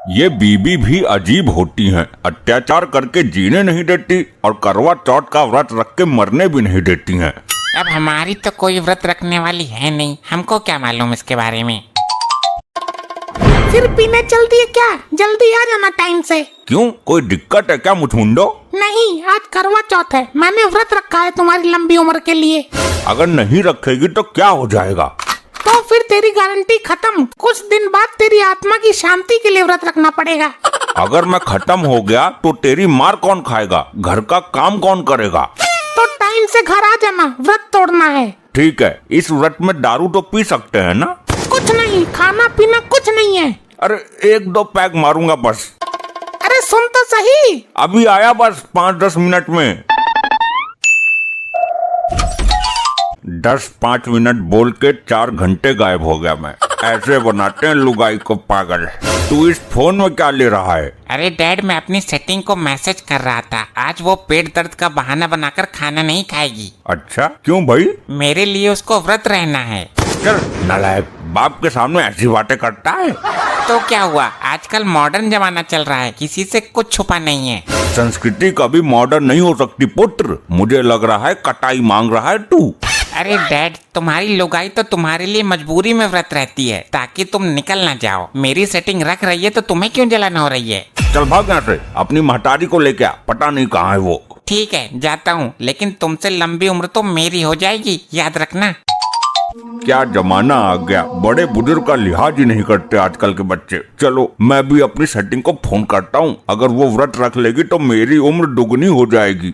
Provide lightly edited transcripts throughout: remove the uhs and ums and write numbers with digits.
ये बीबी भी अजीब होती हैं, अत्याचार करके जीने नहीं देती और करवा चौथ का व्रत रख के मरने भी नहीं देती हैं। अब हमारी तो कोई व्रत रखने वाली है नहीं, हमको क्या मालूम इसके बारे में। फिर पीने चलती है क्या? जल्दी आ जाना टाइम से। क्यों, कोई दिक्कत है क्या मुझमुंडो? नहीं, आज करवा चौथ है, मैंने व्रत रखा है तुम्हारी लंबी उम्र के लिए। अगर नहीं रखेगी तो क्या हो जाएगा? तो फिर तेरी गारंटी खत्म, कुछ दिन बाद तेरी आत्मा की शांति के लिए व्रत रखना पड़ेगा। अगर मैं खत्म हो गया तो तेरी मार कौन खाएगा, घर का काम कौन करेगा? तो टाइम से घर आ जाना, व्रत तोड़ना है। ठीक है, इस व्रत में दारू तो पी सकते हैं ना? कुछ नहीं, खाना पीना कुछ नहीं है। अरे 1-2 पैक मारूंगा बस। अरे सुन तो सही। अभी आया बस 5-10 मिनट में। 10-5 मिनट बोल के 4 घंटे गायब हो गया मैं। ऐसे बनाते हैं लुगाई को पागल। तू इस फोन में क्या ले रहा है? अरे डैड, मैं अपनी सेटिंग को मैसेज कर रहा था। आज वो पेट दर्द का बहाना बनाकर खाना नहीं खाएगी। अच्छा, क्यों भाई? मेरे लिए उसको व्रत रहना है। चल नालायक, बाप के सामने ऐसी बातें करता है। तो क्या हुआ, आजकल मॉडर्न जमाना चल रहा है, किसी से कुछ छुपा नहीं है। संस्कृति कभी मॉडर्न नहीं हो सकती पुत्र। मुझे लग रहा है कटाई मांग रहा है तू। अरे डैड, तुम्हारी लुगाई तो तुम्हारे लिए मजबूरी में व्रत रहती है ताकि तुम निकल ना जाओ। मेरी सेटिंग रख रही है तो तुम्हें क्यों जलन हो रही है? चल भाग यहाँ से, अपनी महतारी को लेके आ, पता नहीं कहाँ है वो। ठीक है, जाता हूँ, लेकिन तुमसे लंबी उम्र तो मेरी हो जाएगी, याद रखना। क्या जमाना आ गया, बड़े बुजुर्ग का लिहाज ही नहीं करते आजकल के बच्चे। चलो मैं भी अपनी सेटिंग को फोन करता हूँ, अगर वो व्रत रख लेगी तो मेरी उम्र दुगनी हो जाएगी।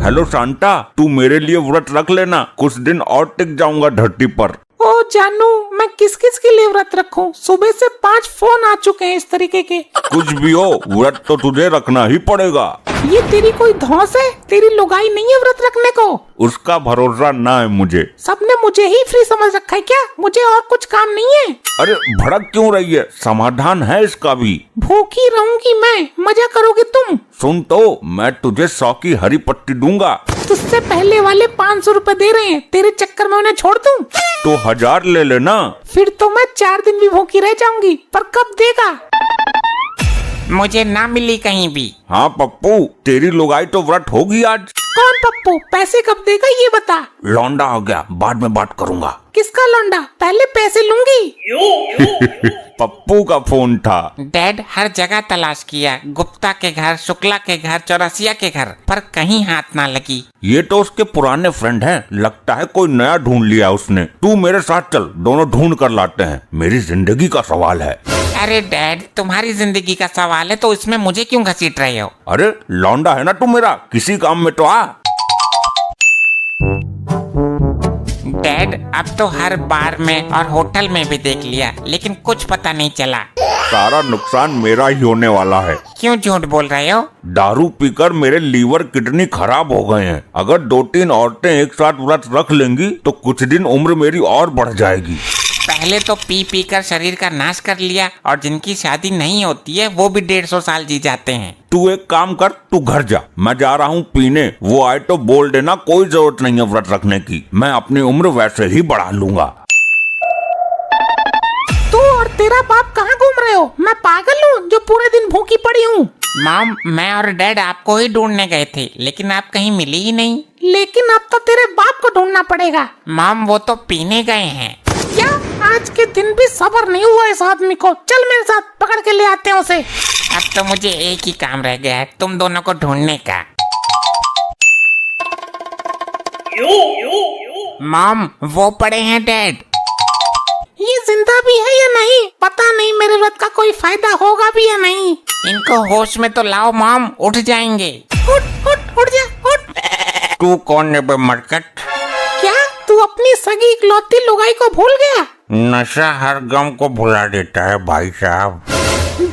हेलो शांता, तू मेरे लिए व्रत रख लेना, कुछ दिन और टिक जाऊंगा धरती पर। ओ जानू, मैं किस किस के लिए व्रत रखूं? सुबह से 5 फोन आ चुके हैं इस तरीके के। कुछ भी हो, व्रत तो तुझे रखना ही पड़ेगा। ये तेरी कोई धौंस है? तेरी लुगाई नहीं है व्रत रखने को? उसका भरोसा ना है मुझे। सबने मुझे ही फ्री समझ रखा है क्या? मुझे और कुछ काम नहीं है? अरे भड़क क्यों रही है, समाधान है इसका भी। भूखी रहूंगी मैं, मजा करोगे तुम? सुन तो, मैं तुझे 100 की हरी पट्टी दूंगा। तुझसे पहले वाले 500 रुपए दे रहे हैं, तेरे चक्कर में उन्हें छोड़ दूं? तो 1000 ले लेना। फिर तो मैं 4 दिन भी भूखी रह जाऊंगी, पर कब देगा? मुझे ना मिली कहीं भी। हाँ पप्पू, तेरी लुगाई तो व्रत होगी आज। कौन पप्पू? पैसे कब देगा ये बता। लौंडा हो गया, बाद में बात करूंगा। किसका लौंडा? पहले पैसे लूंगी। पप्पू का फोन था। डैड, हर जगह तलाश किया, गुप्ता के घर, शुक्ला के घर, चौरसिया के घर, पर कहीं हाथ ना लगी। ये तो उसके पुराने फ्रेंड हैं, लगता है कोई नया ढूंढ लिया उसने। तू मेरे साथ चल, दोनों ढूंढ कर लाते हैं, मेरी जिंदगी का सवाल है। अरे डैड, तुम्हारी जिंदगी का सवाल है तो इसमें मुझे क्यों घसीट रहे हो? अरे लौंडा है ना तू मेरा, किसी काम में तो आ। डैड, अब तो हर बार में और होटल में भी देख लिया, लेकिन कुछ पता नहीं चला। सारा नुकसान मेरा ही होने वाला है। क्यों झूठ बोल रहे हो? दारू पीकर मेरे लीवर किडनी खराब हो गए हैं। अगर 2-3 औरतें एक साथ व्रत रख लेंगी तो कुछ दिन उम्र मेरी और बढ़ जाएगी। पहले तो पी पी कर शरीर का नाश कर लिया, और जिनकी शादी नहीं होती है वो भी 150 साल जी जाते हैं। तू एक काम कर, तू घर जा, मैं जा रहा हूँ पीने। वो आए तो बोल देना कोई जरूरत नहीं है व्रत रखने की, मैं अपनी उम्र वैसे ही बढ़ा लूंगा। तू और तेरा बाप कहाँ घूम रहे हो? मैं पागल हूँ जो पूरे दिन भूखी पड़ी हूँ? मॉम, मैं और डैड आपको ही ढूंढने गए थे, लेकिन आप कहीं मिली ही नहीं। लेकिन अब तो तेरे बाप को ढूंढना पड़ेगा। मॉम, वो तो पीने गए हैं। क्या? आज के दिन भी सब्र नहीं हुआ इस आदमी को। चल मेरे साथ, पकड़ के ले आते हैं उसे। अब तो मुझे एक ही काम रह गया है, तुम दोनों को ढूंढने का। मॉम, वो पड़े हैं डैड। ये जिंदा भी है या नहीं पता नहीं, मेरे व्रत का कोई फायदा होगा भी या नहीं। इनको होश में तो लाओ मॉम, उठ जाएंगे। उठ जा, उठ। तू कौन है बे मरकट? क्या तू अपनी सगी इकलौती लुगाई को भूल गया? नशा हर गम को भुला देता है भाई साहब।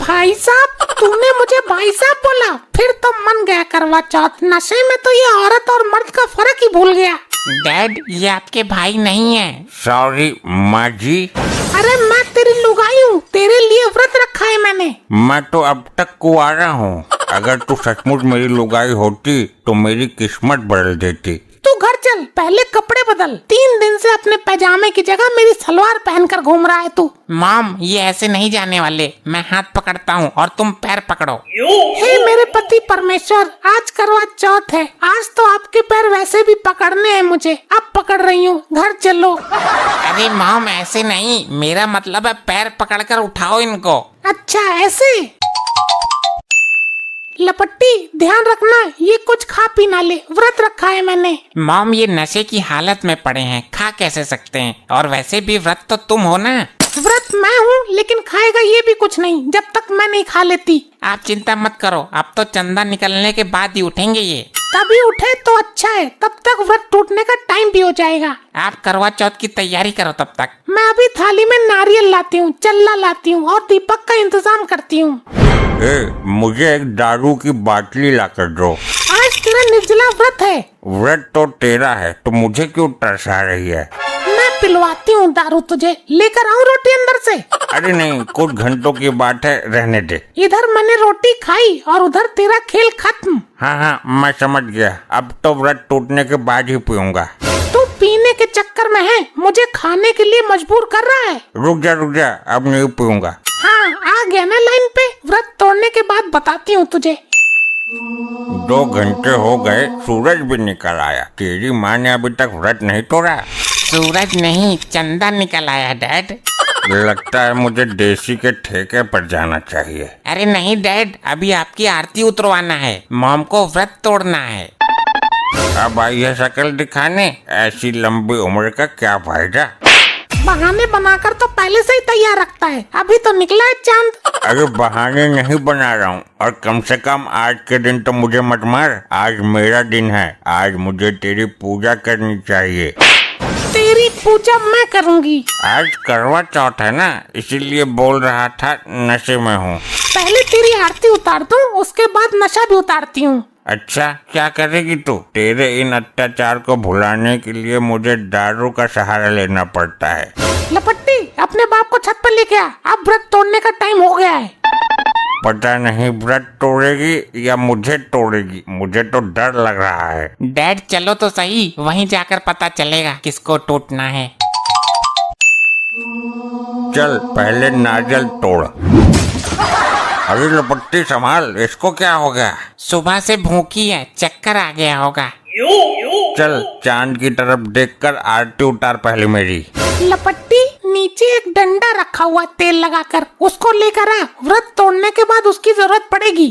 भाई साहब? तूने मुझे भाई साहब बोला? फिर तो मन गया करवा चौथ। नशे में तो ये औरत और मर्द का फर्क ही भूल गया। डैड, ये आपके भाई नहीं है। सॉरी माँ जी। अरे मैं तेरी लुगाई हूँ, तेरे लिए व्रत रखा है मैंने। मैं तो अब तक कुंवारा हूँ। अगर तू सचमुच मेरी लुगाई होती तो मेरी किस्मत बदल देती। तू घर चल, पहले कपड़े बदल। 3 दिन से अपने पैजामे की जगह मेरी सलवार पहनकर घूम रहा है तू। मॉम ये ऐसे नहीं जाने वाले, मैं हाथ पकड़ता हूँ और तुम पैर पकड़ो। हे मेरे पति परमेश्वर, आज करवा चौथ है, आज तो आपके पैर वैसे भी पकड़ने हैं मुझे, अब पकड़ रही हूँ, घर चलो। अरे मॉम ऐसे नहीं, मेरा मतलब है पैर पकड़कर उठाओ इनको। अच्छा ऐसे। लपट्टी ध्यान रखना, ये कुछ खा पी ना ले, व्रत रखा है मैंने। मॉम ये नशे की हालत में पड़े हैं, खा कैसे सकते हैं, और वैसे भी व्रत तो तुम हो ना। व्रत मैं हूँ, लेकिन खाएगा ये भी कुछ नहीं जब तक मैं नहीं खा लेती। आप चिंता मत करो, अब तो चंदा निकलने के बाद ही उठेंगे ये। तभी उठे तो अच्छा है, तब तक व्रत टूटने का टाइम भी हो जाएगा। आप करवा चौथ की तैयारी करो तब तक। मैं अभी थाली में नारियल लाती हूँ, चल्ला लाती हूँ और दीपक का इंतजाम करती हूँ। मुझे एक दारू की बाटली लाकर दो। आज तेरा निर्जला व्रत है। व्रत तो तेरा है, तो मुझे क्यों तरसा रही है? मैं पिलवाती हूँ दारू तुझे, लेकर आऊँ रोटी अंदर से? अरे नहीं, कुछ घंटों की बात है, रहने दे। इधर मैंने रोटी खाई और उधर तेरा खेल खत्म। हाँ, मैं समझ गया, अब तो व्रत टूटने के बाद ही पीऊंगा। तू पीने के चक्कर में है, मुझे खाने के लिए मजबूर कर रहा है। रुक जा, अब नहीं पीऊंगा। हाँ आ गया ना लाइन पे, व्रत तोड़ने के बाद बताती हूँ तुझे। 2 घंटे हो गए, सूरज भी निकल आया, तेरी माँ ने अभी तक व्रत नहीं तोड़ा। सूरज नहीं, चंदा निकल आया डैड। लगता है मुझे देसी के ठेके पर जाना चाहिए। अरे नहीं डैड, अभी आपकी आरती उतरवाना है, मॉम को व्रत तोड़ना है। अब आई है शक्ल दिखाने, ऐसी लंबी उम्र का क्या फायदा। बहाने बनाकर तो पहले से ही तैयार रखता है, अभी तो निकला है चांद। अरे बहाने नहीं बना रहा हूँ, और कम से कम आज के दिन तो मुझे मत मार, आज मेरा दिन है, आज मुझे तेरी पूजा करनी चाहिए। तेरी पूजा मैं करूँगी। आज करवा चौथ है ना, इसीलिए बोल रहा था नशे में हूँ। पहले तेरी आरती उतार दूं, उसके बाद नशा भी उतारती हूँ। अच्छा क्या करेगी तू? तेरे इन अत्याचार को भुलाने के लिए मुझे दारू का सहारा लेना पड़ता है। लपट्टी अपने बाप को छत पर लेके आ, अब व्रत तोड़ने का टाइम हो गया है। पता नहीं व्रत तोड़ेगी या मुझे तोड़ेगी, मुझे तो डर लग रहा है। डैड चलो तो सही, वहीं जाकर पता चलेगा किसको टूटना है। चल पहले नारियल तोड़। अरे लपट्टी संभाल, इसको क्या हो गया? सुबह से भूखी है, चक्कर आ गया होगा। चल चांद की तरफ देखकर आरती उतार पहले मेरी। लपट्टी नीचे एक डंडा रखा हुआ तेल लगाकर, उसको लेकर आ, व्रत तोड़ने के बाद उसकी जरूरत पड़ेगी।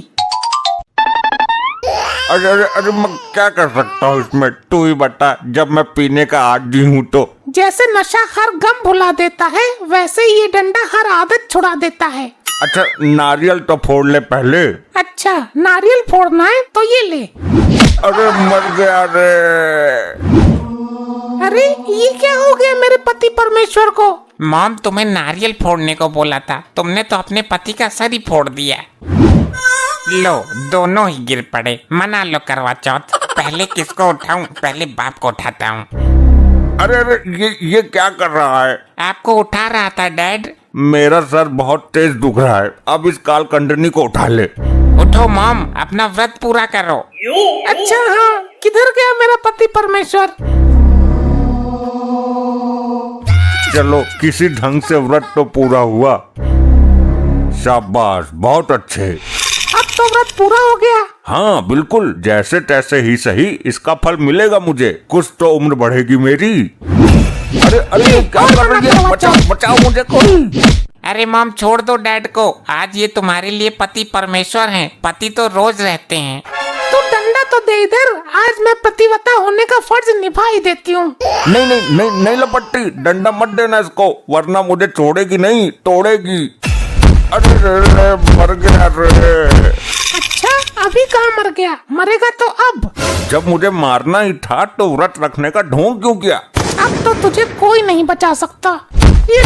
अरे मैं क्या कर सकता हूँ इसमें, तू ही बता, जब मैं पीने का आदी हूँ तो। जैसे नशा हर गम भुला देता है, वैसे ही ये डंडा हर आदत छुड़ा देता है। अच्छा नारियल तो फोड़ ले पहले। अच्छा नारियल फोड़ना है तो ये ले। अरे मर गया रे। अरे ये क्या हो गया मेरे पति परमेश्वर को? मॉम तुम्हें नारियल फोड़ने को बोला था, तुमने तो अपने पति का सर ही फोड़ दिया। लो दोनों ही गिर पड़े, मना लो करवा चौथ। पहले किसको उठाऊं? पहले बाप को उठाता हूँ। अरे ये क्या कर रहा है? आपको उठा रहा था डैड। मेरा सर बहुत तेज दुख रहा है, अब इस काल कंडनी को उठा ले। उठो मॉम, अपना व्रत पूरा करो। अच्छा हाँ, किधर गया मेरा पति परमेश्वर? चलो किसी ढंग से व्रत तो पूरा हुआ। शाबाश, बहुत अच्छे। अब तो व्रत पूरा हो गया। हाँ बिल्कुल, जैसे तैसे ही सही, इसका फल मिलेगा मुझे, कुछ तो उम्र बढ़ेगी मेरी। अरे क्या कर रही है? बचाओ मुझे कोई। अरे मॉम छोड़ दो डैड को, आज ये तुम्हारे लिए पति परमेश्वर हैं, पति तो रोज रहते हैं। तू डंडा तो दे इधर, आज मैं पतिव्रता होने का फर्ज निभा ही देती हूँ। नहीं लपट्टी, डंडा मत देना इसको, वरना मुझे छोड़ेगी नहीं, तोड़ेगी। अरे मर गया रे। अच्छा अभी कहाँ मर गया? मरेगा तो अब। जब मुझे मारना ही था तो व्रत रखने का ढोंग क्यों किया? अब तो तुझे कोई नहीं बचा सकता। ये